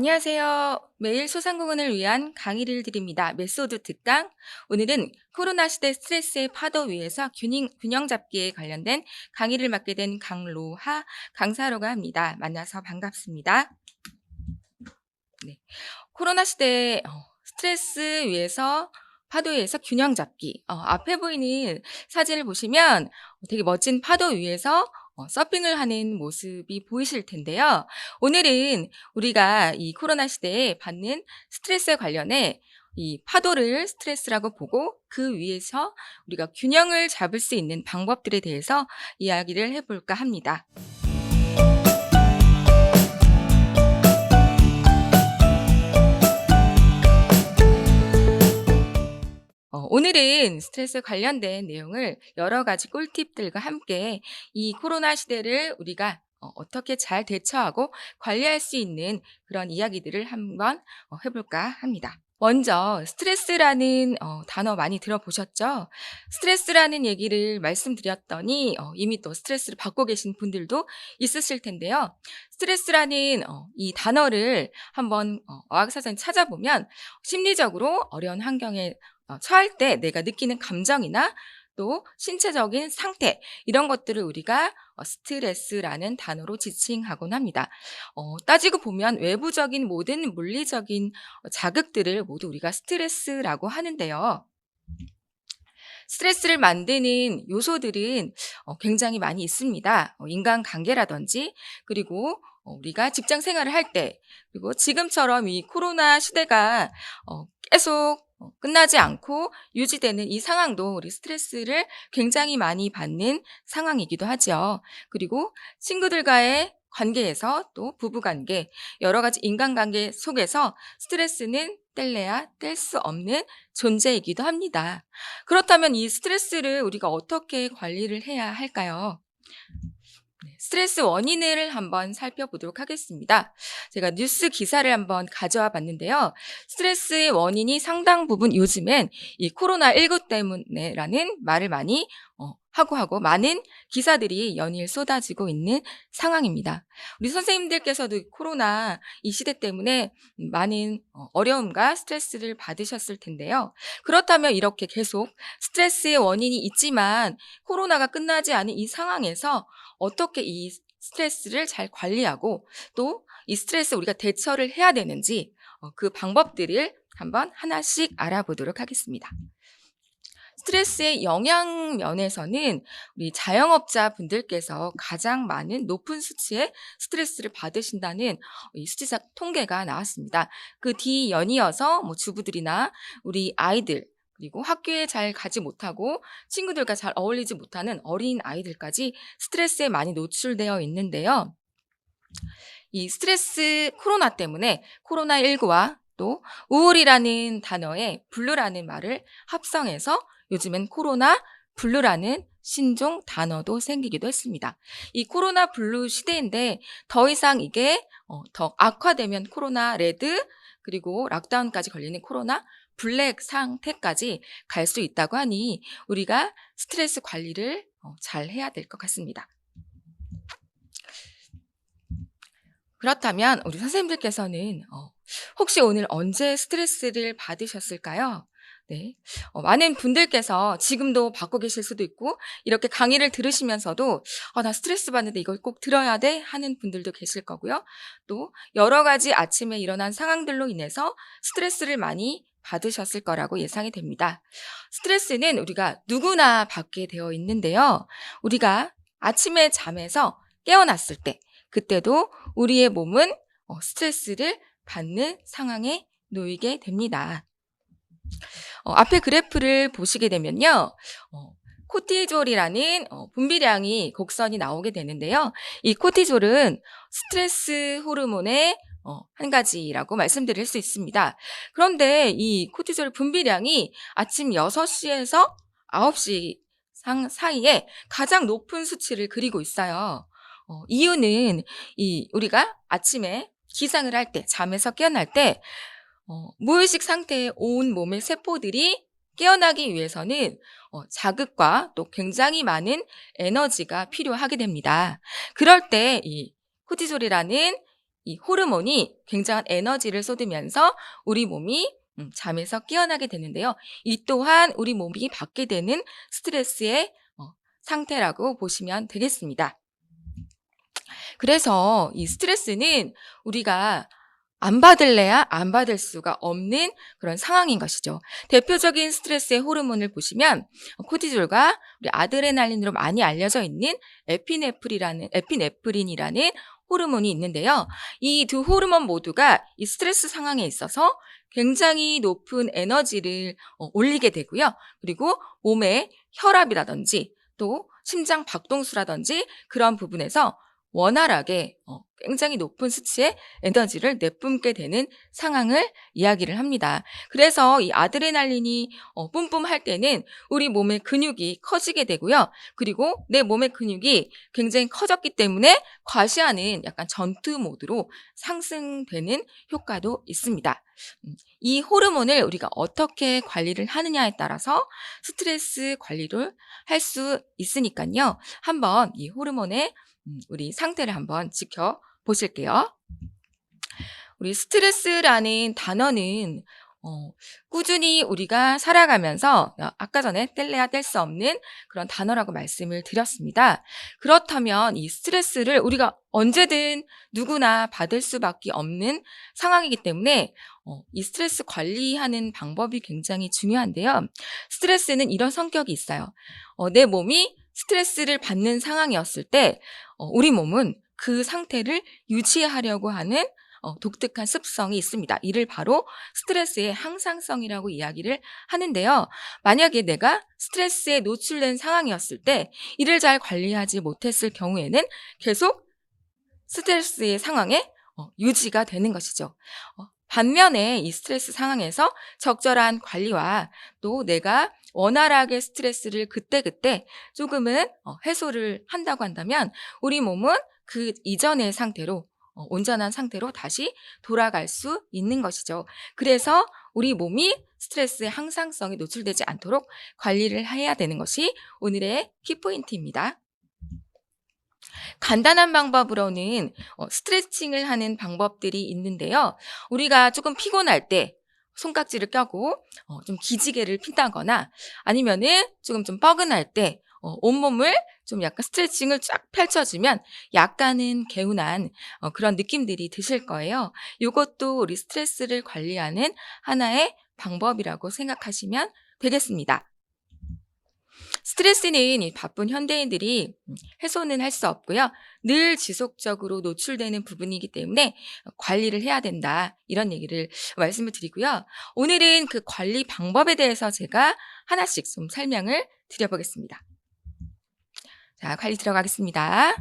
안녕하세요. 매일 소상공인을 위한 강의를 드립니다. 메소드 특강. 오늘은 코로나 시대 스트레스의 파도 위에서 균형 잡기에 관련된 강의를 맡게 된 강로하 강사라고 합니다. 만나서 반갑습니다. 네. 코로나 시대 스트레스 위에서 파도 위에서 균형 잡기. 앞에 보이는 사진을 보시면 되게 멋진 파도 위에서 서핑을 하는 모습이 보이실 텐데요. 오늘은 우리가 이 코로나 시대에 받는 스트레스에 관련해 이 파도를 스트레스라고 보고 그 위에서 우리가 균형을 잡을 수 있는 방법들에 대해서 이야기를 해볼까 합니다. 오늘은 스트레스 관련된 내용을 여러 가지 꿀팁들과 함께 이 코로나 시대를 우리가 어떻게 잘 대처하고 관리할 수 있는 그런 이야기들을 한번 해볼까 합니다. 먼저 스트레스라는 단어 많이 들어보셨죠? 스트레스라는 얘기를 말씀드렸더니 이미 또 스트레스를 받고 계신 분들도 있으실 텐데요. 스트레스라는 이 단어를 한번 어학사전 찾아보면 심리적으로 어려운 환경에 처할 때 내가 느끼는 감정이나 또 신체적인 상태 이런 것들을 우리가 스트레스라는 단어로 지칭하곤 합니다. 따지고 보면 외부적인 모든 물리적인 자극들을 모두 우리가 스트레스라고 하는데요. 스트레스를 만드는 요소들은 굉장히 많이 있습니다. 인간관계라든지 그리고 우리가 직장 생활을 할 때 그리고 지금처럼 이 코로나 시대가 계속 끝나지 않고 유지되는 이 상황도 우리 스트레스를 굉장히 많이 받는 상황이기도 하죠. 그리고 친구들과의 관계에서 또 부부관계, 여러 가지 인간관계 속에서 스트레스는 뗄래야 뗄 수 없는 존재이기도 합니다. 그렇다면 이 스트레스를 우리가 어떻게 관리를 해야 할까요? 네, 스트레스 원인을 한번 살펴보도록 하겠습니다. 제가 뉴스 기사를 한번 가져와 봤는데요. 스트레스의 원인이 상당 부분 요즘엔 이 코로나19 때문에라는 말을 많이 하고 많은 기사들이 연일 쏟아지고 있는 상황입니다. 우리 선생님들께서도 코로나 이 시대 때문에 많은 어려움과 스트레스를 받으셨을 텐데요. 그렇다면 이렇게 계속 스트레스의 원인이 있지만 코로나가 끝나지 않은 이 상황에서 어떻게 이 스트레스를 잘 관리하고 또 이 스트레스 우리가 대처를 해야 되는지 그 방법들을 한번 하나씩 알아보도록 하겠습니다. 스트레스의 영향 면에서는 우리 자영업자 분들께서 가장 많은 높은 수치의 스트레스를 받으신다는 이 수치적 통계가 나왔습니다. 그 뒤 연이어서 주부들이나 우리 아이들 그리고 학교에 잘 가지 못하고 친구들과 잘 어울리지 못하는 어린 아이들까지 스트레스에 많이 노출되어 있는데요. 이 스트레스 코로나 때문에 코로나19와 또 우울이라는 단어에 블루라는 말을 합성해서 요즘엔 코로나 블루라는 신종 단어도 생기기도 했습니다. 이 코로나 블루 시대인데 더 이상 이게 더 악화되면 코로나 레드 그리고 락다운까지 걸리는 코로나 블랙 상태까지 갈 수 있다고 하니 우리가 스트레스 관리를 잘 해야 될 것 같습니다. 그렇다면 우리 선생님들께서는 혹시 오늘 언제 스트레스를 받으셨을까요? 네. 많은 분들께서 지금도 받고 계실 수도 있고 이렇게 강의를 들으시면서도 나 스트레스 받는데 이걸 꼭 들어야 돼 하는 분들도 계실 거고요. 또 여러 가지 아침에 일어난 상황들로 인해서 스트레스를 많이 받으셨을 거라고 예상이 됩니다. 스트레스는 우리가 누구나 받게 되어 있는데요. 우리가 아침에 잠에서 깨어났을 때 그때도 우리의 몸은 스트레스를 받는 상황에 놓이게 됩니다. 앞에 그래프를 보시게 되면요. 코티졸이라는 분비량이 곡선이 나오게 되는데요. 이 코티졸은 스트레스 호르몬의 한 가지라고 말씀드릴 수 있습니다. 그런데 이 코티졸 분비량이 아침 6시에서 9시 사이에 가장 높은 수치를 그리고 있어요. 이유는 우리가 아침에 기상을 할 때, 잠에서 깨어날 때 무의식 상태의 온 몸의 세포들이 깨어나기 위해서는 자극과 또 굉장히 많은 에너지가 필요하게 됩니다. 그럴 때 이 코티졸이라는 이 호르몬이 굉장한 에너지를 쏟으면서 우리 몸이 잠에서 깨어나게 되는데요. 이 또한 우리 몸이 받게 되는 스트레스의 상태라고 보시면 되겠습니다. 그래서 이 스트레스는 우리가 안 받을래야 안 받을 수가 없는 그런 상황인 것이죠. 대표적인 스트레스의 호르몬을 보시면 코티졸과 우리 아드레날린으로 많이 알려져 있는 에피네프린이라는 호르몬이 있는데요. 이 두 호르몬 모두가 이 스트레스 상황에 있어서 굉장히 높은 에너지를 올리게 되고요. 그리고 몸의 혈압이라든지 또 심장 박동수라든지 그런 부분에서 원활하게 굉장히 높은 수치의 에너지를 내뿜게 되는 상황을 이야기를 합니다. 그래서 이 아드레날린이 뿜뿜할 때는 우리 몸의 근육이 커지게 되고요. 그리고 내 몸의 근육이 굉장히 커졌기 때문에 과시하는 약간 전투 모드로 상승되는 효과도 있습니다. 이 호르몬을 우리가 어떻게 관리를 하느냐에 따라서 스트레스 관리를 할 수 있으니까요. 한번 이 호르몬의 우리 상태를 한번 지켜보실게요. 우리 스트레스라는 단어는 꾸준히 우리가 살아가면서 아까 전에 뗄래야 뗄 수 없는 그런 단어라고 말씀을 드렸습니다. 그렇다면 이 스트레스를 우리가 언제든 누구나 받을 수밖에 없는 상황이기 때문에 이 스트레스 관리하는 방법이 굉장히 중요한데요. 스트레스는 이런 성격이 있어요. 내 몸이 스트레스를 받는 상황이었을 때 우리 몸은 그 상태를 유지하려고 하는 독특한 습성이 있습니다. 이를 바로 스트레스의 항상성이라고 이야기를 하는데요. 만약에 내가 스트레스에 노출된 상황이었을 때 이를 잘 관리하지 못했을 경우에는 계속 스트레스의 상황에 유지가 되는 것이죠. 반면에 이 스트레스 상황에서 적절한 관리와 또 내가 원활하게 스트레스를 그때그때 조금은 해소를 한다고 한다면 우리 몸은 그 이전의 상태로 온전한 상태로 다시 돌아갈 수 있는 것이죠. 그래서 우리 몸이 스트레스의 항상성에 노출되지 않도록 관리를 해야 되는 것이 오늘의 키포인트입니다. 간단한 방법으로는 스트레칭을 하는 방법들이 있는데요. 우리가 조금 피곤할 때 손깍지를 껴고 좀 기지개를 핀다거나 아니면은 좀 뻐근할 때 온몸을 좀 약간 스트레칭을 쫙 펼쳐주면 약간은 개운한 그런 느낌들이 드실 거예요. 이것도 우리 스트레스를 관리하는 하나의 방법이라고 생각하시면 되겠습니다. 스트레스는 이 바쁜 현대인들이 해소는 할 수 없고요. 늘 지속적으로 노출되는 부분이기 때문에 관리를 해야 된다. 이런 얘기를 말씀을 드리고요. 오늘은 그 관리 방법에 대해서 제가 하나씩 좀 설명을 드려보겠습니다. 자, 관리 들어가겠습니다.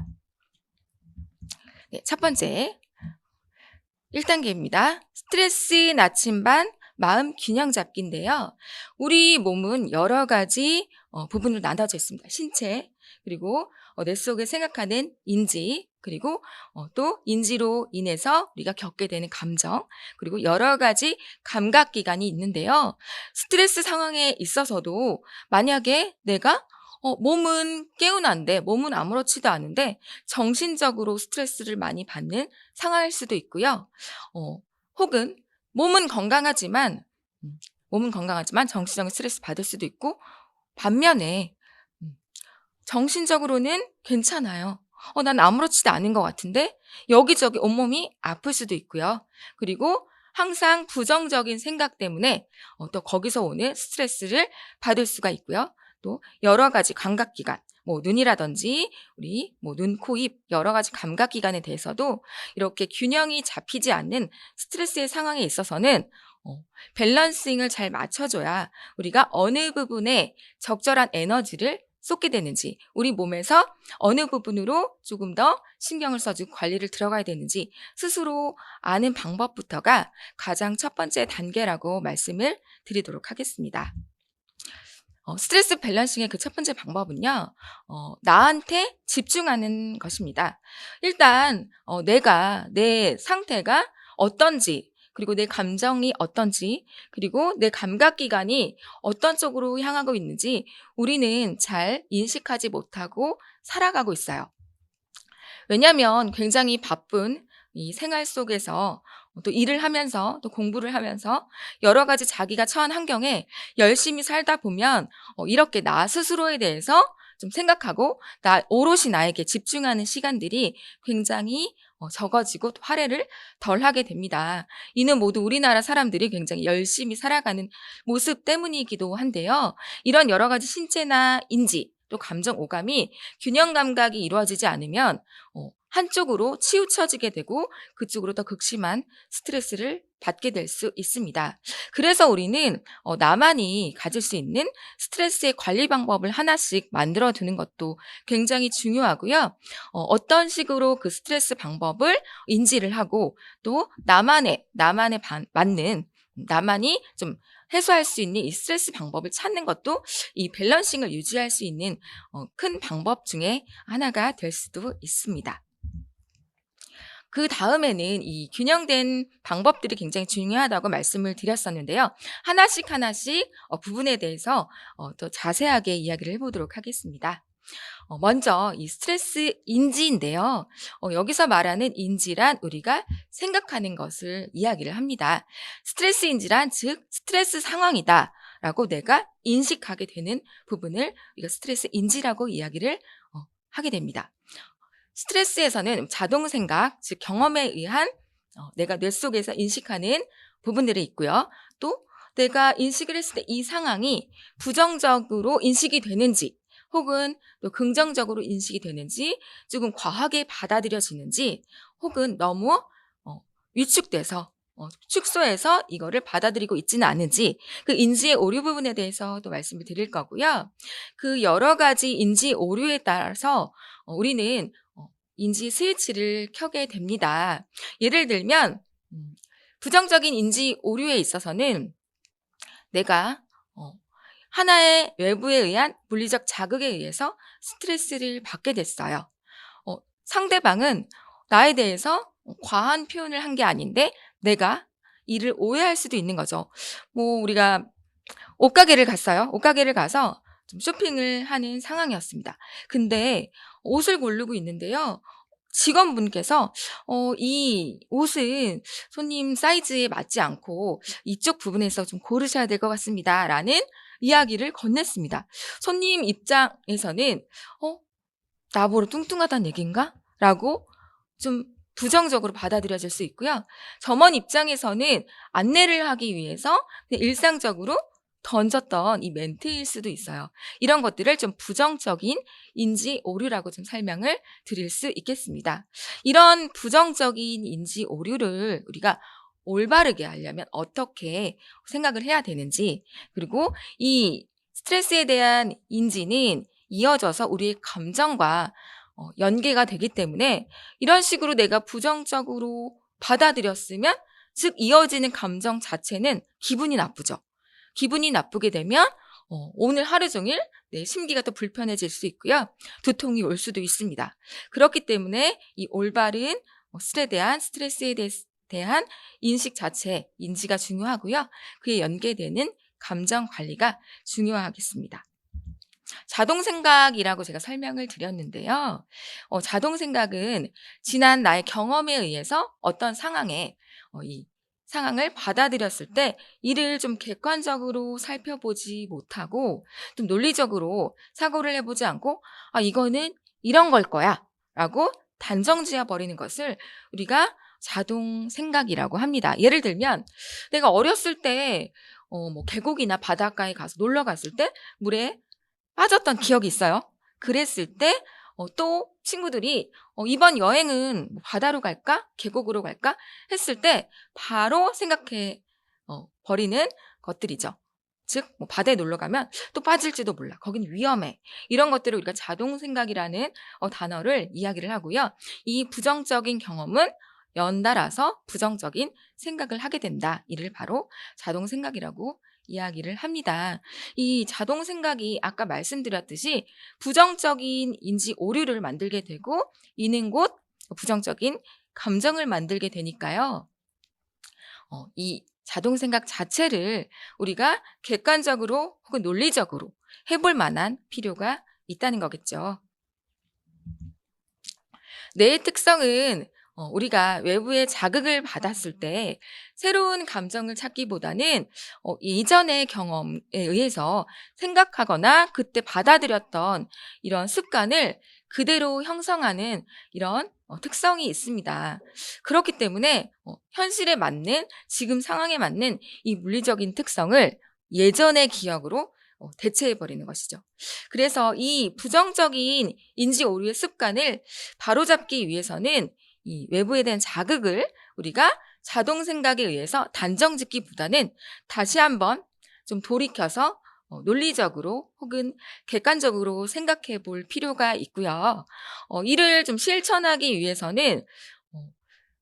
네, 첫 번째 1단계입니다. 스트레스 나침반 마음 균형 잡기인데요. 우리 몸은 여러 가지 부분으로 나눠져 있습니다. 신체, 그리고 내 속에 생각하는 인지, 그리고 또 인지로 인해서 우리가 겪게 되는 감정, 그리고 여러 가지 감각기관이 있는데요. 스트레스 상황에 있어서도 만약에 내가 몸은 개운한데, 몸은 아무렇지도 않은데 정신적으로 스트레스를 많이 받는 상황일 수도 있고요. 혹은 몸은 건강하지만 정신적인 스트레스 받을 수도 있고, 반면에 정신적으로는 괜찮아요. 난 아무렇지도 않은 것 같은데 여기저기 온몸이 아플 수도 있고요. 그리고 항상 부정적인 생각 때문에 또 거기서 오는 스트레스를 받을 수가 있고요. 또 여러 가지 감각기관, 눈이라든지 우리 눈, 코, 입 여러 가지 감각기관에 대해서도 이렇게 균형이 잡히지 않는 스트레스의 상황에 있어서는 밸런싱을 잘 맞춰줘야 우리가 어느 부분에 적절한 에너지를 쏟게 되는지, 우리 몸에서 어느 부분으로 조금 더 신경을 써주고 관리를 들어가야 되는지 스스로 아는 방법부터가 가장 첫 번째 단계라고 말씀을 드리도록 하겠습니다. 스트레스 밸런싱의 그 첫 번째 방법은요, 나한테 집중하는 것입니다. 일단 내 상태가 어떤지, 그리고 내 감정이 어떤지, 그리고 내 감각기관이 어떤 쪽으로 향하고 있는지 우리는 잘 인식하지 못하고 살아가고 있어요. 왜냐하면 굉장히 바쁜 이 생활 속에서 또 일을 하면서 또 공부를 하면서 여러 가지 자기가 처한 환경에 열심히 살다 보면 이렇게 나 스스로에 대해서 좀 생각하고 오롯이 나에게 집중하는 시간들이 굉장히 적어지고 또 할애를 덜 하게 됩니다. 이는 모두 우리나라 사람들이 굉장히 열심히 살아가는 모습 때문이기도 한데요. 이런 여러 가지 신체나 인지 또 감정 오감이 균형 감각이 이루어지지 않으면 한쪽으로 치우쳐지게 되고 그쪽으로 더 극심한 스트레스를 받게 될 수 있습니다. 그래서 우리는 나만이 가질 수 있는 스트레스의 관리 방법을 하나씩 만들어 두는 것도 굉장히 중요하고요. 어떤 식으로 그 스트레스 방법을 인지를 하고 또 맞는 나만이 좀 해소할 수 있는 이 스트레스 방법을 찾는 것도 이 밸런싱을 유지할 수 있는 큰 방법 중에 하나가 될 수도 있습니다. 그다음에는 이 균형된 방법들이 굉장히 중요하다고 말씀을 드렸었는데요. 하나씩 하나씩 부분에 대해서 더 자세하게 이야기를 해 보도록 하겠습니다. 먼저 이 스트레스 인지인데요. 여기서 말하는 인지란 우리가 생각하는 것을 이야기를 합니다. 스트레스 인지란 즉 스트레스 상황이다라고 내가 인식하게 되는 부분을 우리가 스트레스 인지라고 이야기를 하게 됩니다. 스트레스에서는 자동 생각, 즉 경험에 의한 내가 뇌 속에서 인식하는 부분들이 있고요. 또 내가 인식을 했을 때 이 상황이 부정적으로 인식이 되는지 혹은 또 긍정적으로 인식이 되는지 조금 과하게 받아들여지는지 혹은 너무 위축돼서 축소해서 이거를 받아들이고 있지는 않은지 그 인지의 오류 부분에 대해서 또 말씀을 드릴 거고요. 그 여러 가지 인지 오류에 따라서 우리는 인지 스위치를 켜게 됩니다. 예를 들면 부정적인 인지 오류에 있어서는 내가 하나의 외부에 의한 물리적 자극에 의해서 스트레스를 받게 됐어요. 상대방은 나에 대해서 과한 표현을 한 게 아닌데 내가 이를 오해할 수도 있는 거죠. 우리가 옷가게를 갔어요. 옷가게를 가서 좀 쇼핑을 하는 상황이었습니다. 근데 옷을 고르고 있는데요. 직원분께서 이 옷은 손님 사이즈에 맞지 않고 이쪽 부분에서 좀 고르셔야 될 것 같습니다. 라는 이야기를 건넸습니다. 손님 입장에서는 나보러 뚱뚱하다는 얘기인가? 라고 좀 부정적으로 받아들여질 수 있고요. 점원 입장에서는 안내를 하기 위해서 일상적으로 던졌던 이 멘트일 수도 있어요. 이런 것들을 좀 부정적인 인지 오류라고 좀 설명을 드릴 수 있겠습니다. 이런 부정적인 인지 오류를 우리가 올바르게 하려면 어떻게 생각을 해야 되는지, 그리고 이 스트레스에 대한 인지는 이어져서 우리의 감정과 연계가 되기 때문에 이런 식으로 내가 부정적으로 받아들였으면 즉 이어지는 감정 자체는 기분이 나쁘죠. 기분이 나쁘게 되면 오늘 하루 종일 내 심기가 더 불편해질 수 있고요. 두통이 올 수도 있습니다. 그렇기 때문에 이 올바른 스트레스에 대한 인식 자체, 인지가 중요하고요. 그에 연계되는 감정 관리가 중요하겠습니다. 자동 생각이라고 제가 설명을 드렸는데요. 자동 생각은 지난 나의 경험에 의해서 어떤 상황에 이 상황을 받아들였을 때 이를 좀 객관적으로 살펴보지 못하고 좀 논리적으로 사고를 해보지 않고 이거는 이런 걸 거야 라고 단정 지어 버리는 것을 우리가 자동 생각이라고 합니다. 예를 들면 내가 어렸을 때 계곡이나 바닷가에 가서 놀러 갔을 때 물에 빠졌던 기억이 있어요. 그랬을 때 또 친구들이 이번 여행은 바다로 갈까? 계곡으로 갈까? 했을 때 바로 생각해 버리는 것들이죠. 즉 바다에 놀러 가면 또 빠질지도 몰라. 거긴 위험해. 이런 것들을 우리가 자동 생각이라는 단어를 이야기를 하고요. 이 부정적인 경험은 연달아서 부정적인 생각을 하게 된다. 이를 바로 자동 생각이라고 이야기를 합니다. 이 자동 생각이 아까 말씀드렸듯이 부정적인 인지 오류를 만들게 되고 이는 곧 부정적인 감정을 만들게 되니까요. 이 자동 생각 자체를 우리가 객관적으로 혹은 논리적으로 해볼 만한 필요가 있다는 거겠죠. 뇌의 특성은 우리가 외부의 자극을 받았을 때 새로운 감정을 찾기보다는 이전의 경험에 의해서 생각하거나 그때 받아들였던 이런 습관을 그대로 형성하는 이런 특성이 있습니다. 그렇기 때문에 현실에 맞는 지금 상황에 맞는 이 물리적인 특성을 예전의 기억으로 대체해 버리는 것이죠. 그래서 이 부정적인 인지 오류의 습관을 바로잡기 위해서는 이 외부에 대한 자극을 우리가 자동 생각에 의해서 단정 짓기보다는 다시 한번 좀 돌이켜서 논리적으로 혹은 객관적으로 생각해 볼 필요가 있고요. 이를 좀 실천하기 위해서는 어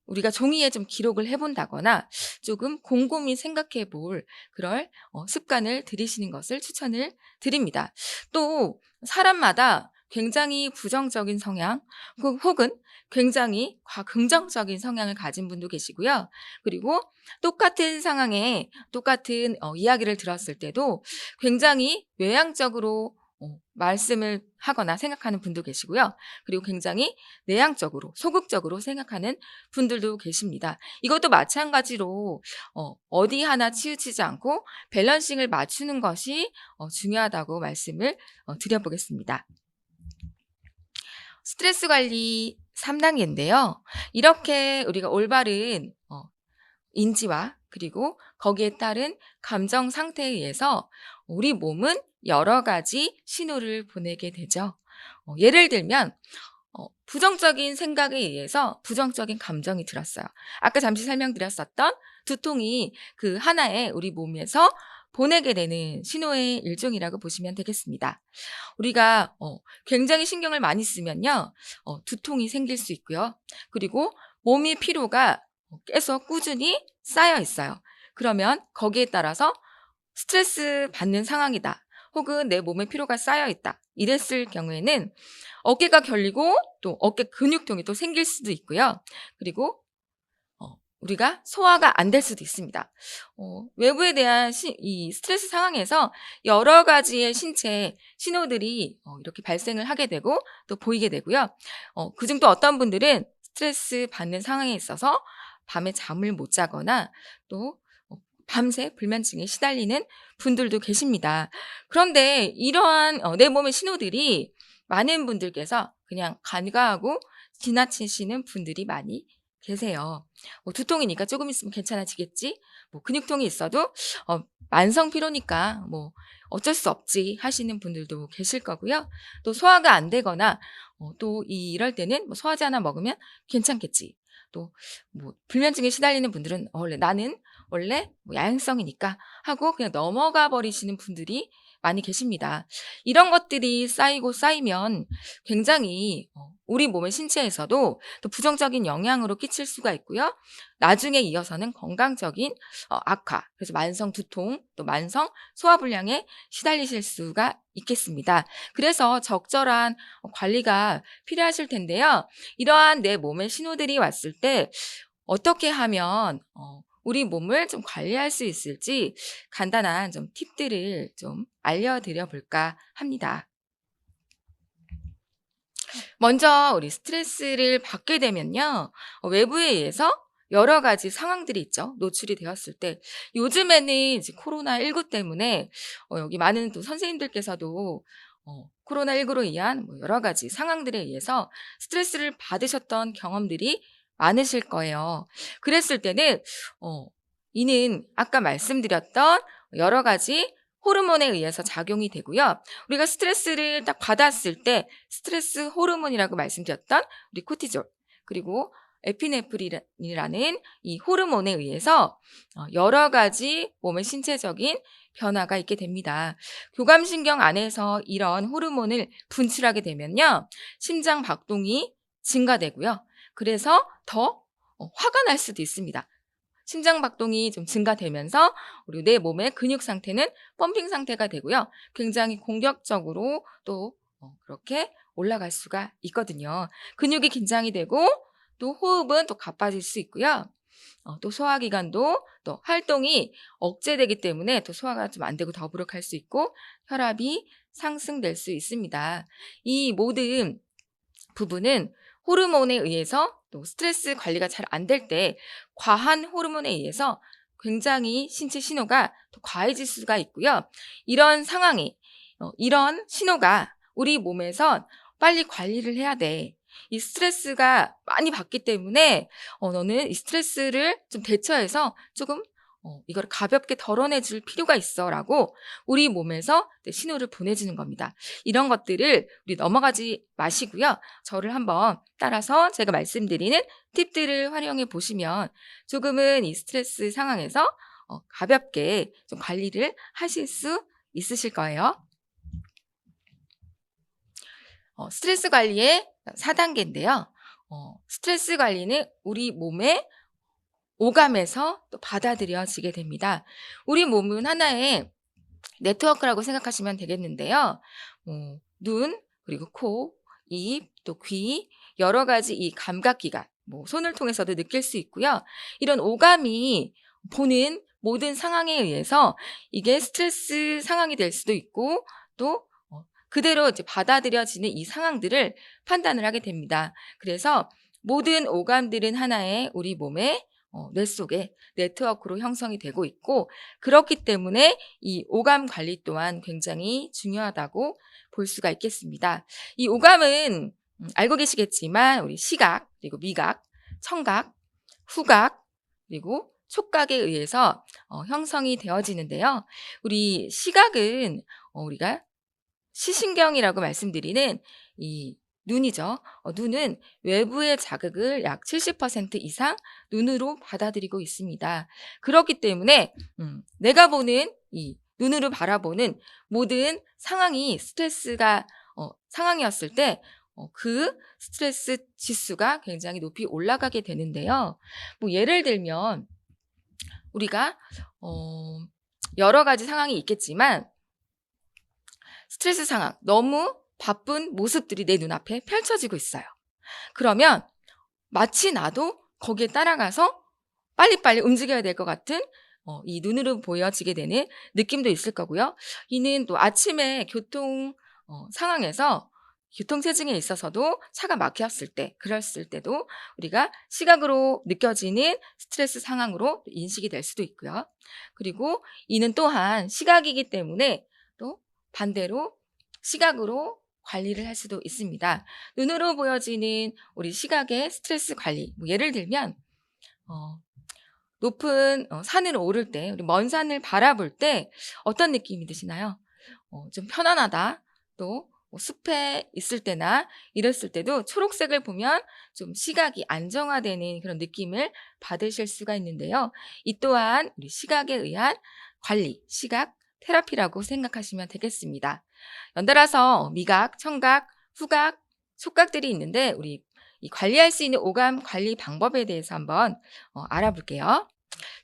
우리가 종이에 좀 기록을 해 본다거나 조금 곰곰이 생각해 볼 그럴 습관을 들이시는 것을 추천을 드립니다. 또 사람마다 굉장히 부정적인 성향 혹은 굉장히 긍정적인 성향을 가진 분도 계시고요. 그리고 똑같은 상황에 똑같은 이야기를 들었을 때도 굉장히 외향적으로 말씀을 하거나 생각하는 분도 계시고요. 그리고 굉장히 내향적으로 소극적으로 생각하는 분들도 계십니다. 이것도 마찬가지로 어디 하나 치우치지 않고 밸런싱을 맞추는 것이 중요하다고 말씀을 드려 보겠습니다. 스트레스 관리 3 단계인데요. 이렇게 우리가 올바른 인지와 그리고 거기에 따른 감정 상태에 의해서 우리 몸은 여러 가지 신호를 보내게 되죠. 예를 들면 부정적인 생각에 의해서 부정적인 감정이 들었어요. 아까 잠시 설명드렸었던 두통이 그 하나의 우리 몸에서 보내게 되는 신호의 일종이라고 보시면 되겠습니다. 우리가 굉장히 신경을 많이 쓰면요. 두통이 생길 수 있고요. 그리고 몸의 피로가 계속 꾸준히 쌓여 있어요. 그러면 거기에 따라서 '스트레스 받는 상황이다.' 혹은 '내 몸에 피로가 쌓여 있다.' 이랬을 경우에는 어깨가 결리고 또 어깨 근육통이 또 생길 수도 있고요. 그리고 우리가 소화가 안 될 수도 있습니다. 외부에 대한 이 스트레스 상황에서 여러 가지의 신체 신호들이 이렇게 발생을 하게 되고 또 보이게 되고요. 그중 또 어떤 분들은 스트레스 받는 상황에 있어서 밤에 잠을 못 자거나 또 밤새 불면증에 시달리는 분들도 계십니다. 그런데 이러한 내 몸의 신호들이 많은 분들께서 그냥 간과하고 지나치시는 분들이 많이 계세요. 두통이니까 조금 있으면 괜찮아지겠지. 근육통이 있어도 어, 만성 피로니까 어쩔 수 없지 하시는 분들도 계실 거고요. 또 소화가 안 되거나 또 이럴 때는 소화제 하나 먹으면 괜찮겠지. 또 불면증에 시달리는 분들은 원래 나는 원래 야행성이니까 하고 그냥 넘어가 버리시는 분들이 많이 계십니다. 이런 것들이 쌓이고 쌓이면 굉장히 우리 몸의 신체에서도 또 부정적인 영향으로 끼칠 수가 있고요. 나중에 이어서는 건강적인 악화, 그래서 만성 두통, 또 만성 소화불량에 시달리실 수가 있겠습니다. 그래서 적절한 관리가 필요하실 텐데요. 이러한 내 몸의 신호들이 왔을 때 어떻게 하면 우리 몸을 좀 관리할 수 있을지 간단한 좀 팁들을 좀 알려드려 볼까 합니다. 먼저 우리 스트레스를 받게 되면요. 외부에 의해서 여러 가지 상황들이 있죠. 노출이 되었을 때. 요즘에는 이제 코로나19 때문에 여기 많은 또 선생님들께서도 코로나19로 인한 여러 가지 상황들에 의해서 스트레스를 받으셨던 경험들이 많으실 거예요. 그랬을 때는 이는 아까 말씀드렸던 여러 가지 호르몬에 의해서 작용이 되고요. 우리가 스트레스를 딱 받았을 때 스트레스 호르몬이라고 말씀드렸던 우리 코티졸 그리고 에피네프린이라는 이 호르몬에 의해서 여러 가지 몸의 신체적인 변화가 있게 됩니다. 교감신경 안에서 이런 호르몬을 분출하게 되면요. 심장 박동이 증가되고요. 그래서 더 화가 날 수도 있습니다. 심장 박동이 좀 증가되면서 우리 내 몸의 근육 상태는 펌핑 상태가 되고요. 굉장히 공격적으로 또 그렇게 올라갈 수가 있거든요. 근육이 긴장이 되고 또 호흡은 또 가빠질 수 있고요. 또 소화기관도 또 활동이 억제되기 때문에 또 소화가 좀 안 되고 더부룩할 수 있고 혈압이 상승될 수 있습니다. 이 모든 부분은 호르몬에 의해서 또 스트레스 관리가 잘 안 될 때 과한 호르몬에 의해서 굉장히 신체 신호가 더 과해질 수가 있고요. 이런 상황이 이런 신호가 우리 몸에선 빨리 관리를 해야 돼. 이 스트레스가 많이 받기 때문에 너는 이 스트레스를 좀 대처해서 조금 이걸 가볍게 덜어내 줄 필요가 있어라고 우리 몸에서 신호를 보내주는 겁니다. 이런 것들을 우리 넘어가지 마시고요. 저를 한번 따라서 제가 말씀드리는 팁들을 활용해 보시면 조금은 이 스트레스 상황에서 가볍게 좀 관리를 하실 수 있으실 거예요. 스트레스 관리의 4단계인데요. 스트레스 관리는 우리 몸의 오감에서 또 받아들여지게 됩니다. 우리 몸은 하나의 네트워크라고 생각하시면 되겠는데요. 눈, 그리고 코, 입, 또 귀, 여러 가지 이 감각기관, 손을 통해서도 느낄 수 있고요. 이런 오감이 보는 모든 상황에 의해서 이게 스트레스 상황이 될 수도 있고 또 그대로 이제 받아들여지는 이 상황들을 판단을 하게 됩니다. 그래서 모든 오감들은 하나의 우리 몸의 뇌 속에 네트워크로 형성이 되고 있고 그렇기 때문에 이 오감 관리 또한 굉장히 중요하다고 볼 수가 있겠습니다. 이 오감은 알고 계시겠지만 우리 시각, 그리고 미각, 청각, 후각, 그리고 촉각에 의해서 형성이 되어지는데요. 우리 시각은 우리가 시신경이라고 말씀드리는 이 눈이죠. 눈은 외부의 자극을 약 70% 이상 눈으로 받아들이고 있습니다. 그렇기 때문에 내가 보는 이 눈으로 바라보는 모든 상황이 스트레스가 상황이었을 때 그 스트레스 지수가 굉장히 높이 올라가게 되는데요. 예를 들면 우리가 여러 가지 상황이 있겠지만 스트레스 상황, 너무 바쁜 모습들이 내 눈앞에 펼쳐지고 있어요. 그러면 마치 나도 거기에 따라가서 빨리빨리 움직여야 될 것 같은 이 눈으로 보여지게 되는 느낌도 있을 거고요. 이는 또 아침에 교통 상황에서 교통체증에 있어서도 차가 막혔을 때, 그랬을 때도 우리가 시각으로 느껴지는 스트레스 상황으로 인식이 될 수도 있고요. 그리고 이는 또한 시각이기 때문에 또 반대로 시각으로 관리를 할 수도 있습니다. 눈으로 보여지는 우리 시각의 스트레스 관리. 예를 들면 높은 산을 오를 때, 우리 먼 산을 바라볼 때 어떤 느낌이 드시나요? 좀 편안하다. 또 숲에 있을 때나 이랬을 때도 초록색을 보면 좀 시각이 안정화되는 그런 느낌을 받으실 수가 있는데요. 이 또한 우리 시각에 의한 관리, 시각 테라피라고 생각하시면 되겠습니다. 연달아서 미각, 청각, 후각, 촉각들이 있는데 우리 이 관리할 수 있는 오감 관리 방법에 대해서 한번 알아볼게요.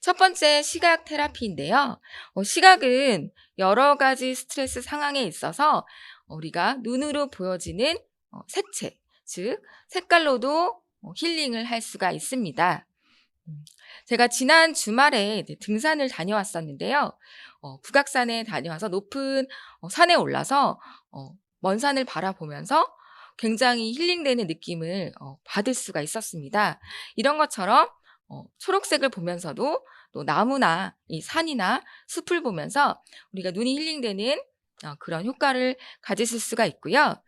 첫 번째 시각 테라피인데요. 시각은 여러 가지 스트레스 상황에 있어서 우리가 눈으로 보여지는 색채, 즉 색깔로도 힐링을 할 수가 있습니다. 제가 지난 주말에 등산을 다녀왔었는데요. 북악산에 다녀와서 높은 산에 올라서 먼 산을 바라보면서 굉장히 힐링되는 느낌을 받을 수가 있었습니다. 이런 것처럼 초록색을 보면서도 또 나무나 이 산이나 숲을 보면서 우리가 눈이 힐링되는 그런 효과를 가지실 수가 있고요.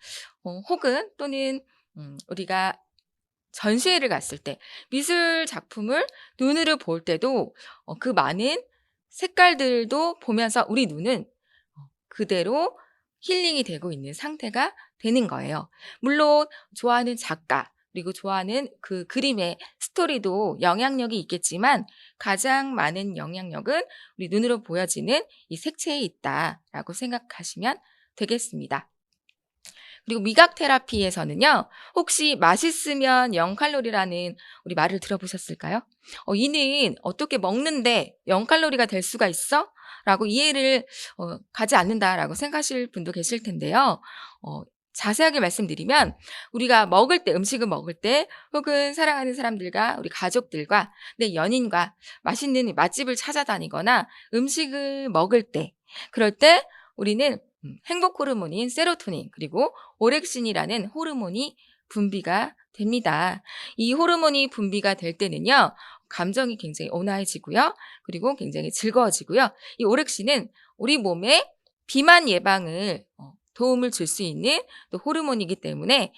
혹은 또는 우리가 전시회를 갔을 때 미술 작품을 눈으로 볼 때도 그 많은 색깔들도 보면서 우리 눈은 그대로 힐링이 되고 있는 상태가 되는 거예요. 물론 좋아하는 작가 그리고 좋아하는 그 그림의 스토리도 영향력이 있겠지만 가장 많은 영향력은 우리 눈으로 보여지는 이 색채에 있다라고 생각하시면 되겠습니다. 그리고 미각 테라피에서는요. 혹시 맛있으면 0칼로리라는 우리 말을 들어보셨을까요? 이는 어떻게 먹는데 0칼로리가 될 수가 있어? 라고 이해를 가지 않는다라고 생각하실 분도 계실 텐데요. 자세하게 말씀드리면 우리가 먹을 때 음식을 먹을 때 혹은 사랑하는 사람들과 우리 가족들과 내 연인과 맛있는 맛집을 찾아다니거나 음식을 먹을 때 그럴 때 우리는 행복 호르몬인 세로토닌 그리고 오렉신이라는 호르몬이 분비가 됩니다. 이 호르몬이 분비가 될 때는요, 감정이 굉장히 온화해지고요. 그리고 굉장히 즐거워지고요. 이 오렉신은 우리 몸에 비만 예방을 도움을 줄 수 있는 또 호르몬이기 때문에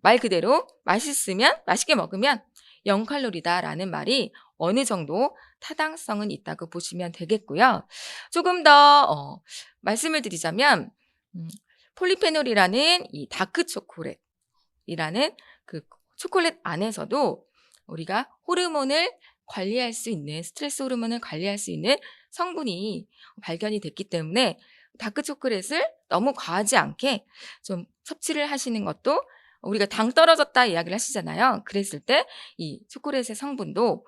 말 그대로 맛있으면 맛있게 먹으면 0칼로리다라는 말이 어느 정도 타당성은 있다고 보시면 되겠고요. 조금 더 말씀을 드리자면 음, 폴리페놀이라는 이 다크 초콜릿이라는 그 초콜릿 안에서도 우리가 호르몬을 관리할 수 있는 스트레스 호르몬을 관리할 수 있는 성분이 발견이 됐기 때문에 다크 초콜릿을 너무 과하지 않게 좀 섭취를 하시는 것도 우리가 당 떨어졌다 이야기를 하시잖아요. 그랬을 때 이 초콜릿의 성분도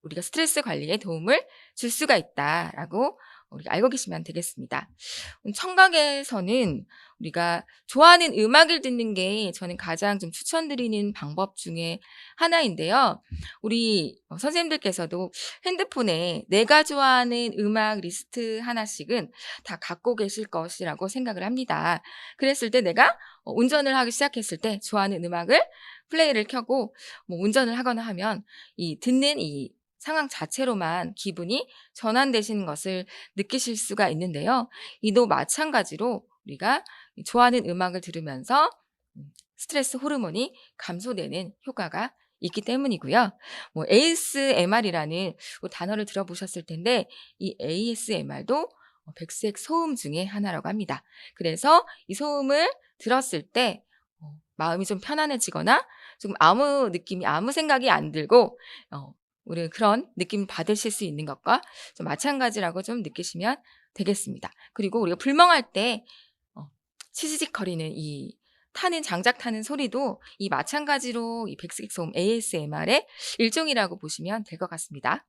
우리가 스트레스 관리에 도움을 줄 수가 있다라고 우리가 알고 계시면 되겠습니다. 청각에서는 우리가 좋아하는 음악을 듣는 게 저는 가장 좀 추천드리는 방법 중에 하나인데요. 우리 선생님들께서도 핸드폰에 내가 좋아하는 음악 리스트 하나씩은 다 갖고 계실 것이라고 생각을 합니다. 그랬을 때 내가 운전을 하기 시작했을 때 좋아하는 음악을 플레이를 켜고 운전을 하거나 하면 이 듣는 이 상황 자체로만 기분이 전환되시는 것을 느끼실 수가 있는데요. 이도 마찬가지로 우리가 좋아하는 음악을 들으면서 스트레스 호르몬이 감소되는 효과가 있기 때문이고요. ASMR이라는 단어를 들어보셨을 텐데 이 ASMR도 백색 소음 중에 하나라고 합니다. 그래서 이 소음을 들었을 때 마음이 좀 편안해지거나 좀 아무 생각이 안 들고 우리 그런 느낌 받으실 수 있는 것과 좀 마찬가지라고 좀 느끼시면 되겠습니다. 그리고 우리가 불멍할 때 치지직거리는 이 장작 타는 소리도 이 마찬가지로 이 백색 소음 ASMR의 일종이라고 보시면 될 것 같습니다.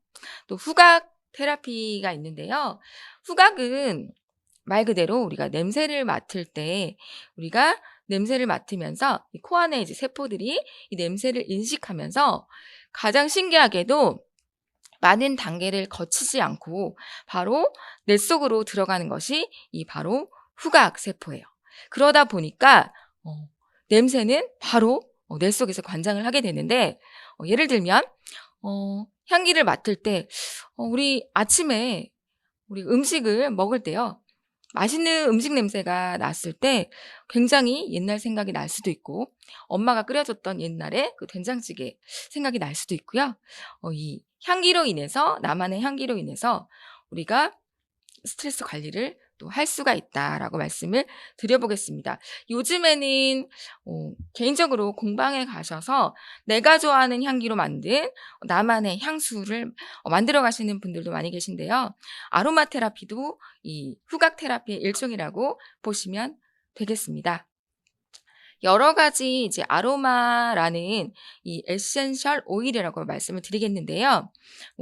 또 후각 테라피가 있는데요. 후각은 말 그대로 우리가 냄새를 맡을 때 우리가 냄새를 맡으면서 이 코 안에 이제 세포들이 이 냄새를 인식하면서 가장 신기하게도 많은 단계를 거치지 않고 바로 뇌 속으로 들어가는 것이 이 바로 후각 세포예요. 그러다 보니까 냄새는 바로 뇌 속에서 관장을 하게 되는데 예를 들면 향기를 맡을 때 우리 아침에 우리 음식을 먹을 때요. 맛있는 음식 냄새가 났을 때 굉장히 옛날 생각이 날 수도 있고 엄마가 끓여줬던 옛날에 그 된장찌개 생각이 날 수도 있고요. 이 향기로 인해서 나만의 향기로 인해서 우리가 스트레스 관리를 또 할 수가 있다라고 말씀을 드려보겠습니다. 요즘에는 개인적으로 공방에 가셔서 내가 좋아하는 향기로 만든 나만의 향수를 만들어 가시는 분들도 많이 계신데요. 아로마 테라피도 이 후각 테라피의 일종이라고 보시면 되겠습니다. 여러 가지 이제 아로마라는 이 에센셜 오일이라고 말씀을 드리겠는데요.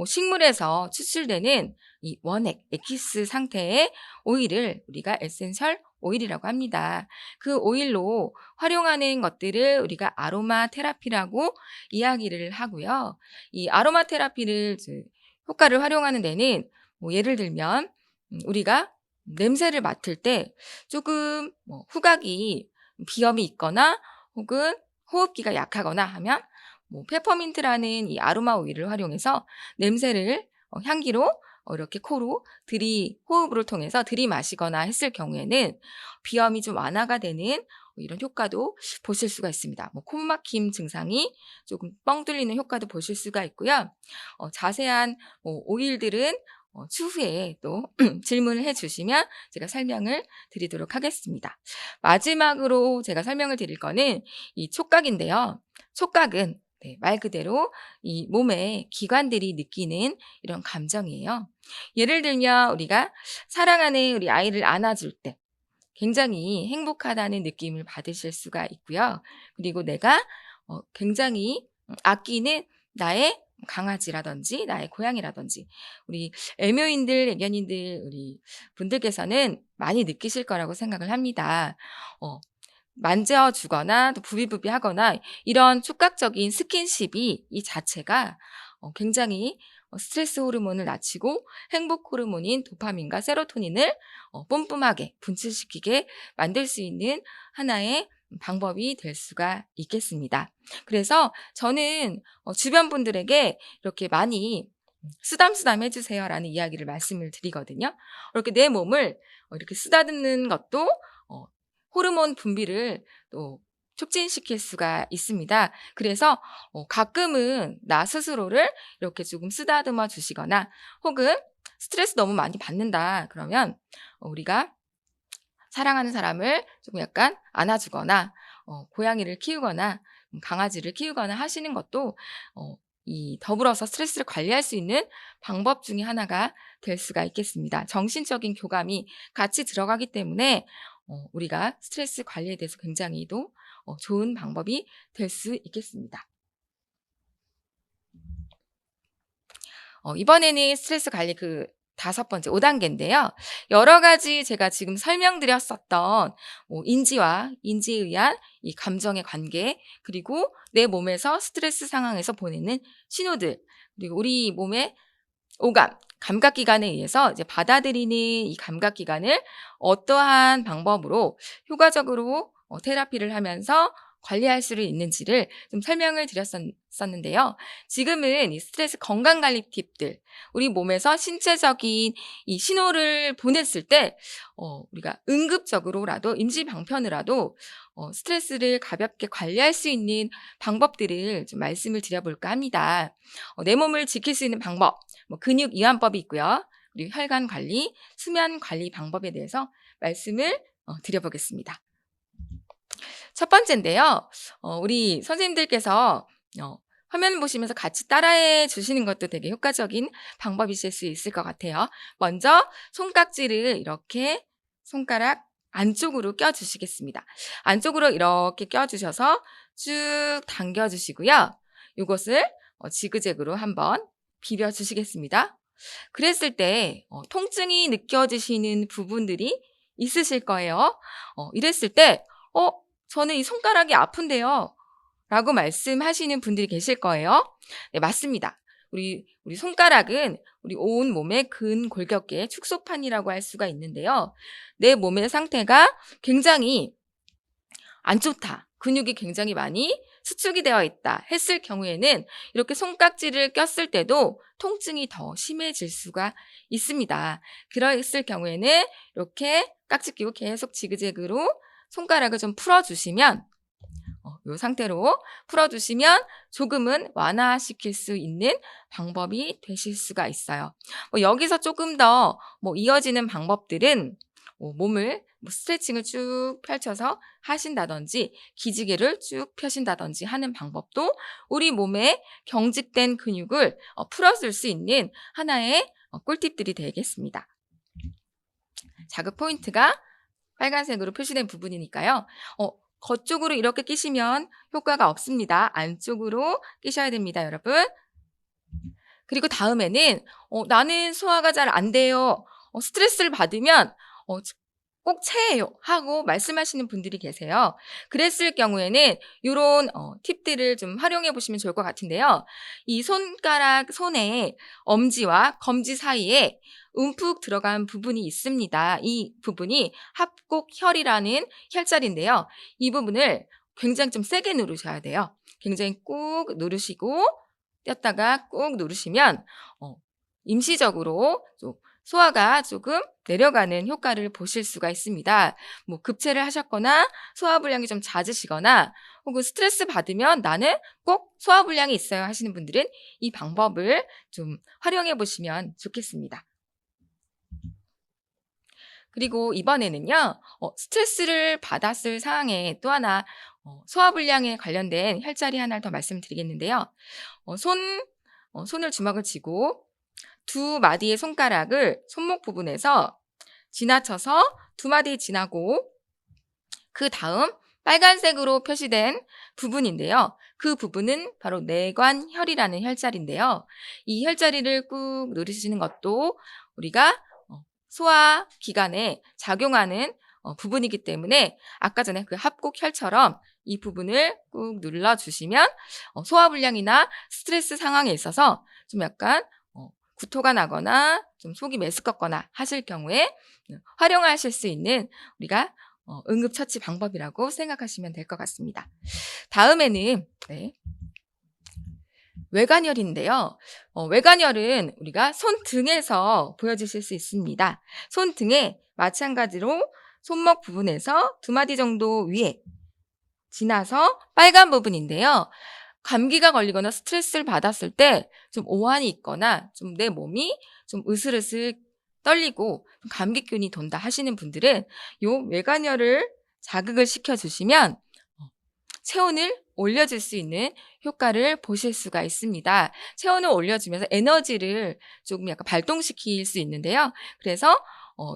식물에서 추출되는 이 원액, 엑기스 상태의 오일을 우리가 에센셜 오일이라고 합니다. 그 오일로 활용하는 것들을 우리가 아로마 테라피라고 이야기를 하고요. 이 아로마 테라피를 효과를 활용하는 데는 예를 들면 우리가 냄새를 맡을 때 조금 후각이 비염이 있거나 혹은 호흡기가 약하거나 하면 페퍼민트라는 이 아로마 오일을 활용해서 냄새를 향기로 이렇게 코로 호흡을 통해서 들이마시거나 했을 경우에는 비염이 좀 완화가 되는 이런 효과도 보실 수가 있습니다. 코막힘 증상이 조금 뻥 뚫리는 효과도 보실 수가 있고요. 자세한 오일들은 추후에 또 질문을 해주시면 제가 설명을 드리도록 하겠습니다. 마지막으로 제가 설명을 드릴 거는 이 촉각인데요. 촉각은 말 그대로 이 몸의 기관들이 느끼는 이런 감정이에요. 예를 들면 우리가 사랑하는 우리 아이를 안아줄 때 굉장히 행복하다는 느낌을 받으실 수가 있고요. 그리고 내가 굉장히 아끼는 나의 강아지라든지 나의 고양이라든지 우리 애묘인들, 애견인들 우리 분들께서는 많이 느끼실 거라고 생각을 합니다. 만져주거나 또 부비부비하거나 이런 촉각적인 스킨십이 이 자체가 굉장히 스트레스 호르몬을 낮추고 행복 호르몬인 도파민과 세로토닌을 뿜뿜하게 분출시키게 만들 수 있는 하나의 방법이 될 수가 있겠습니다. 그래서 저는 주변 분들에게 이렇게 많이 쓰담쓰담 해주세요라는 이야기를 말씀을 드리거든요. 이렇게 내 몸을 이렇게 쓰다듬는 것도 호르몬 분비를 또 촉진시킬 수가 있습니다. 그래서 가끔은 나 스스로를 이렇게 조금 쓰다듬어 주시거나 혹은 스트레스 너무 많이 받는다 그러면 우리가 사랑하는 사람을 조금 약간 안아주거나 고양이를 키우거나 강아지를 키우거나 하시는 것도 이 더불어서 스트레스를 관리할 수 있는 방법 중에 하나가 될 수가 있겠습니다. 정신적인 교감이 같이 들어가기 때문에 우리가 스트레스 관리에 대해서 굉장히도 좋은 방법이 될 수 있겠습니다. 이번에는 스트레스 관리 그 5번째 5단계인데요. 여러 가지 제가 지금 설명드렸었던 인지와 인지에 의한 이 감정의 관계, 그리고 내 몸에서 스트레스 상황에서 보내는 신호들, 그리고 우리 몸의 오감, 감각기관에 의해서 이제 받아들이는 이 감각기관을 어떠한 방법으로 효과적으로 테라피를 하면서 관리할 수 있는지를 좀 설명을 드렸었는데요. 지금은 이 스트레스 건강관리 팁들, 우리 몸에서 신체적인 이 신호를 보냈을 때 우리가 응급적으로라도 임시방편으로라도 스트레스를 가볍게 관리할 수 있는 방법들을 좀 말씀을 드려볼까 합니다. 내 몸을 지킬 수 있는 방법, 근육 이완법이 있고요. 그리고 혈관 관리, 수면 관리 방법에 대해서 말씀을 드려보겠습니다. 첫 번째인데요. 우리 선생님들께서 화면 보시면서 같이 따라해 주시는 것도 되게 효과적인 방법이실 수 있을 것 같아요. 먼저 손깍지를 이렇게 손가락 안쪽으로 껴주시겠습니다. 안쪽으로 이렇게 껴주셔서 쭉 당겨주시고요. 이것을 지그재그로 한번 비벼주시겠습니다. 그랬을 때 통증이 느껴지시는 부분들이 있으실 거예요. 이랬을 때 저는 이 손가락이 아픈데요 라고 말씀하시는 분들이 계실 거예요. 네, 맞습니다. 우리 손가락은 우리 온 몸의 근골격계의 축소판이라고 할 수가 있는데요. 내 몸의 상태가 굉장히 안 좋다, 근육이 굉장히 많이 수축이 되어 있다 했을 경우에는 이렇게 손깍지를 꼈을 때도 통증이 더 심해질 수가 있습니다. 그랬을 경우에는 이렇게 깍지 끼고 계속 지그재그로 손가락을 좀 풀어주시면 이 상태로 풀어주시면 조금은 완화시킬 수 있는 방법이 되실 수가 있어요. 여기서 조금 더 이어지는 방법들은 몸을 스트레칭을 쭉 펼쳐서 하신다든지 기지개를 쭉 펴신다든지 하는 방법도 우리 몸에 경직된 근육을 풀어줄 수 있는 하나의 꿀팁들이 되겠습니다. 자극 포인트가 빨간색으로 표시된 부분이니까요. 겉쪽으로 이렇게 끼시면 효과가 없습니다. 안쪽으로 끼셔야 됩니다, 여러분. 그리고 다음에는 나는 소화가 잘 안 돼요. 스트레스를 받으면 꼭 체해요 하고 말씀하시는 분들이 계세요. 그랬을 경우에는 이런 팁들을 좀 활용해 보시면 좋을 것 같은데요. 이 손가락, 손의 엄지와 검지 사이에 움푹 들어간 부분이 있습니다. 이 부분이 합곡혈이라는 혈자리인데요. 이 부분을 굉장히 좀 세게 누르셔야 돼요. 굉장히 꾹 누르시고 뗐다가 꾹 누르시면 임시적으로 좀 소화가 조금 내려가는 효과를 보실 수가 있습니다. 급체를 하셨거나 소화불량이 좀 잦으시거나 혹은 스트레스 받으면 나는 꼭 소화불량이 있어요 하시는 분들은 이 방법을 좀 활용해 보시면 좋겠습니다. 그리고 이번에는요, 스트레스를 받았을 상황에 또 하나 소화불량에 관련된 혈자리 하나를 더 말씀드리겠는데요. 손을 주먹을 쥐고 두 마디의 손가락을 손목 부분에서 지나쳐서 두 마디 지나고 그 다음 빨간색으로 표시된 부분인데요. 그 부분은 바로 내관혈이라는 혈자리인데요. 이 혈자리를 꾹 누르시는 것도 우리가 소화기관에 작용하는 부분이기 때문에 아까 전에 그 합곡혈처럼 이 부분을 꾹 눌러주시면 소화불량이나 스트레스 상황에 있어서 좀 약간 구토가 나거나 좀 속이 메스껍거나 하실 경우에 활용하실 수 있는 우리가 응급처치 방법이라고 생각하시면 될 것 같습니다. 다음에는 외관혈인데요. 외관혈은 우리가 손등에서 보여주실 수 있습니다. 손등에 마찬가지로 손목 부분에서 2마디 정도 위에 지나서 빨간 부분인데요. 감기가 걸리거나 스트레스를 받았을 때 좀 오한이 있거나 좀 내 몸이 좀 으슬으슬 떨리고 감기균이 돈다 하시는 분들은 요 외관혈을 자극을 시켜주시면 체온을 올려줄 수 있는 효과를 보실 수가 있습니다. 체온을 올려주면서 에너지를 조금 약간 발동시킬 수 있는데요. 그래서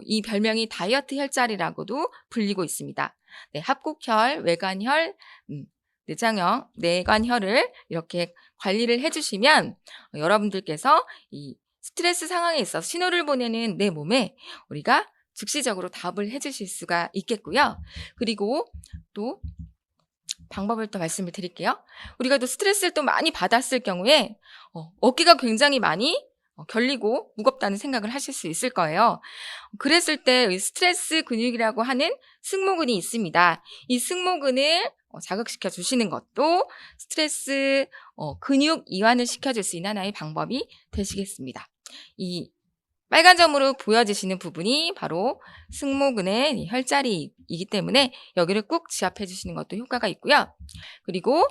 이 별명이 다이어트 혈자리라고도 불리고 있습니다. 네, 합곡혈, 외관혈, 내관혈을 이렇게 관리를 해주시면 여러분들께서 이 스트레스 상황에 있어서 신호를 보내는 내 몸에 우리가 즉시적으로 답을 해주실 수가 있겠고요. 그리고 또 방법을 또 말씀을 드릴게요. 우리가 또 스트레스를 또 많이 받았을 경우에 어깨가 굉장히 많이 결리고 무겁다는 생각을 하실 수 있을 거예요. 그랬을 때 스트레스 근육이라고 하는 승모근이 있습니다. 이 승모근을 자극시켜 주시는 것도 스트레스 근육 이완을 시켜줄 수 있는 하나의 방법이 되시겠습니다. 이 빨간 점으로 보여지시는 부분이 바로 승모근의 혈자리이기 때문에 여기를 꾹 지압해 주시는 것도 효과가 있고요. 그리고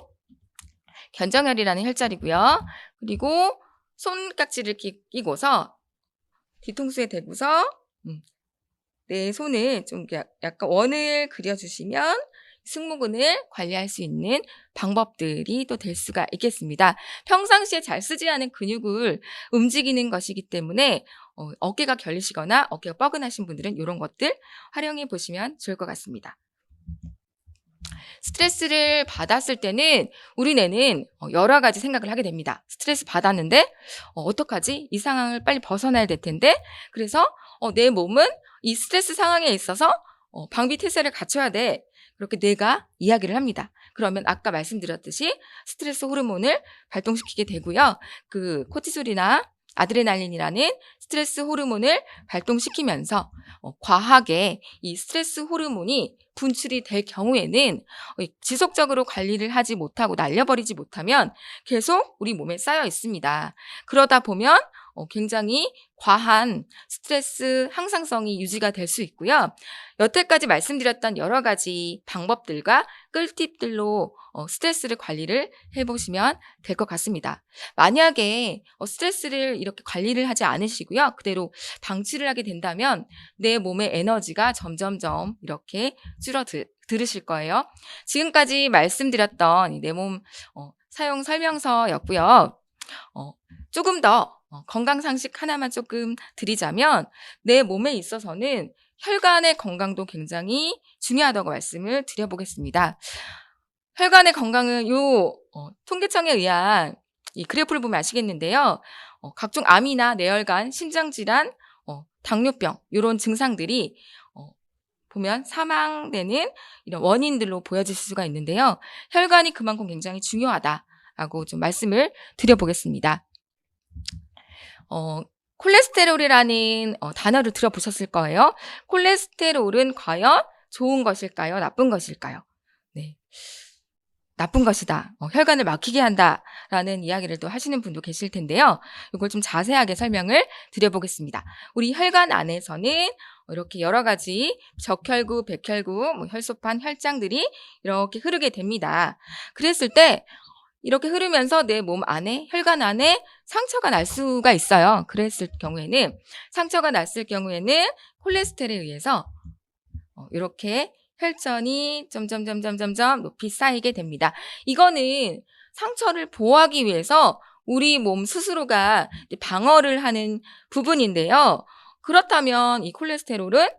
견정혈이라는 혈자리고요. 그리고 손깍지를 끼고서 뒤통수에 대고서 내 손을 좀 약간 원을 그려주시면 승모근을 관리할 수 있는 방법들이 또 될 수가 있겠습니다. 평상시에 잘 쓰지 않은 근육을 움직이는 것이기 때문에 어깨가 결리시거나 어깨가 뻐근하신 분들은 이런 것들 활용해 보시면 좋을 것 같습니다. 스트레스를 받았을 때는 우리 뇌는 여러 가지 생각을 하게 됩니다. 스트레스 받았는데 어떡하지? 이 상황을 빨리 벗어나야 될 텐데 그래서 내 몸은 이 스트레스 상황에 있어서 방비태세를 갖춰야 돼. 그렇게 뇌가 이야기를 합니다. 그러면 아까 말씀드렸듯이 스트레스 호르몬을 발동시키게 되고요. 그 코티솔이나 아드레날린이라는 스트레스 호르몬을 발동시키면서 과하게 이 스트레스 호르몬이 분출이 될 경우에는 지속적으로 관리를 하지 못하고 날려버리지 못하면 계속 우리 몸에 쌓여 있습니다. 그러다 보면 굉장히 과한 스트레스 항상성이 유지가 될 수 있고요. 여태까지 말씀드렸던 여러 가지 방법들과 꿀팁들로 스트레스를 관리를 해보시면 될 것 같습니다. 만약에 스트레스를 이렇게 관리를 하지 않으시고요. 그대로 방치를 하게 된다면 내 몸의 에너지가 점점점 이렇게 줄어들으실 거예요. 지금까지 말씀드렸던 내 몸 사용 설명서였고요. 조금 더 건강 상식 하나만 조금 드리자면 내 몸에 있어서는 혈관의 건강도 굉장히 중요하다고 말씀을 드려보겠습니다. 혈관의 건강은 통계청에 의한 이 그래프를 보면 아시겠는데요. 각종 암이나 뇌혈관, 심장질환, 당뇨병 이런 증상들이 보면 사망되는 이런 원인들로 보여질 수가 있는데요. 혈관이 그만큼 굉장히 중요하다라고 좀 말씀을 드려보겠습니다. 콜레스테롤이라는 단어를 들어보셨을 거예요. 콜레스테롤은 과연 좋은 것일까요? 나쁜 것일까요? 네. 나쁜 것이다. 혈관을 막히게 한다라는 이야기를 또 하시는 분도 계실 텐데요. 이걸 좀 자세하게 설명을 드려보겠습니다. 우리 혈관 안에서는 이렇게 여러 가지 적혈구, 백혈구, 혈소판, 혈장들이 이렇게 흐르게 됩니다. 그랬을 때 이렇게 흐르면서 내 몸 안에, 혈관 안에 상처가 날 수가 있어요. 그랬을 경우에는, 상처가 났을 경우에는 콜레스테롤에 의해서 이렇게 혈전이 점점 높이 쌓이게 됩니다. 이거는 상처를 보호하기 위해서 우리 몸 스스로가 방어를 하는 부분인데요. 그렇다면 이 콜레스테롤은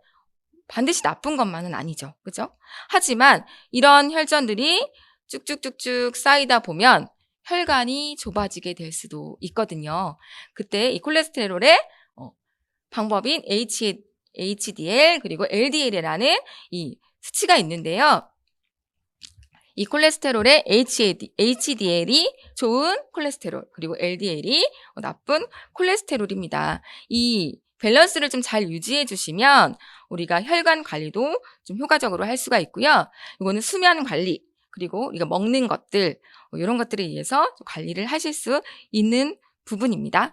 반드시 나쁜 것만은 아니죠. 그죠? 하지만 이런 혈전들이 쭉쭉쭉쭉 쌓이다 보면 혈관이 좁아지게 될 수도 있거든요. 그때 이 콜레스테롤의 방법인 HDL 그리고 LDL이라는 이 수치가 있는데요. 이 콜레스테롤의 HDL이 좋은 콜레스테롤, 그리고 LDL이 나쁜 콜레스테롤입니다. 이 밸런스를 좀 잘 유지해 주시면 우리가 혈관 관리도 좀 효과적으로 할 수가 있고요. 이거는 수면 관리, 그리고 우리가 먹는 것들, 이런 것들에 의해서 관리를 하실 수 있는 부분입니다.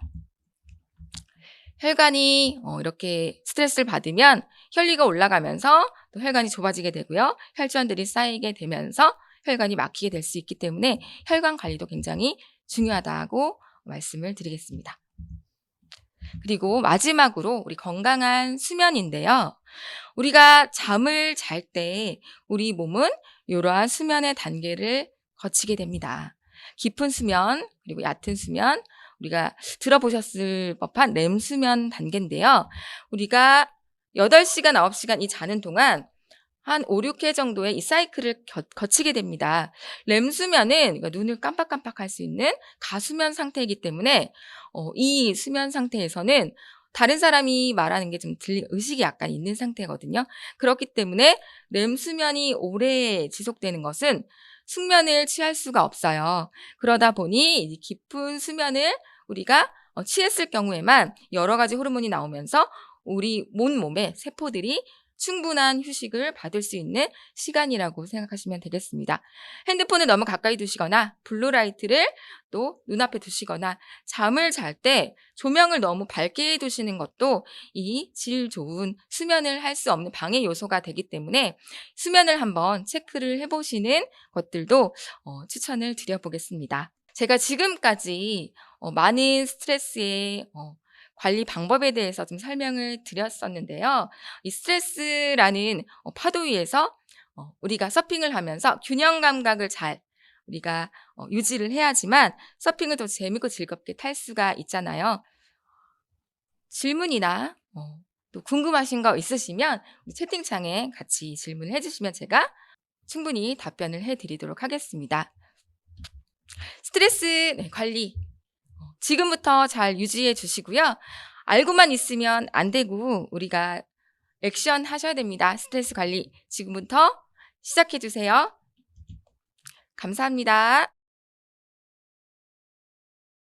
혈관이 이렇게 스트레스를 받으면 혈리가 올라가면서 또 혈관이 좁아지게 되고요. 혈전들이 쌓이게 되면서 혈관이 막히게 될 수 있기 때문에 혈관 관리도 굉장히 중요하다고 말씀을 드리겠습니다. 그리고 마지막으로 우리 건강한 수면인데요. 우리가 잠을 잘 때 우리 몸은 이러한 수면의 단계를 거치게 됩니다. 깊은 수면, 그리고 얕은 수면, 우리가 들어보셨을 법한 렘 수면 단계인데요. 우리가 8시간, 9시간 이 자는 동안 한 5-6회 정도의 이 사이클을 거치게 됩니다. 렘 수면은 눈을 깜빡깜빡할 수 있는 가수면 상태이기 때문에 이 수면 상태에서는 다른 사람이 말하는 게 좀 들리는 의식이 약간 있는 상태거든요. 그렇기 때문에 렘 수면이 오래 지속되는 것은 숙면을 취할 수가 없어요. 그러다 보니 이 깊은 수면을 우리가 취했을 경우에만 여러 가지 호르몬이 나오면서 우리 몸의 세포들이 충분한 휴식을 받을 수 있는 시간이라고 생각하시면 되겠습니다. 핸드폰을 너무 가까이 두시거나 블루라이트를 또 눈앞에 두시거나 잠을 잘 때 조명을 너무 밝게 두시는 것도 이 질 좋은 수면을 할 수 없는 방해 요소가 되기 때문에 수면을 한번 체크를 해보시는 것들도 추천을 드려보겠습니다. 제가 지금까지 많은 스트레스의 관리 방법에 대해서 좀 설명을 드렸었는데요. 이 스트레스라는 파도 위에서 우리가 서핑을 하면서 균형 감각을 잘 우리가 유지를 해야지만 서핑을 더 재밌고 즐겁게 탈 수가 있잖아요. 질문이나 또 궁금하신 거 있으시면 우리 채팅창에 같이 질문을 해주시면 제가 충분히 답변을 해드리도록 하겠습니다. 스트레스 관리 지금부터 잘 유지해 주시고요. 알고만 있으면 안 되고 우리가 액션 하셔야 됩니다. 스트레스 관리 지금부터 시작해 주세요. 감사합니다.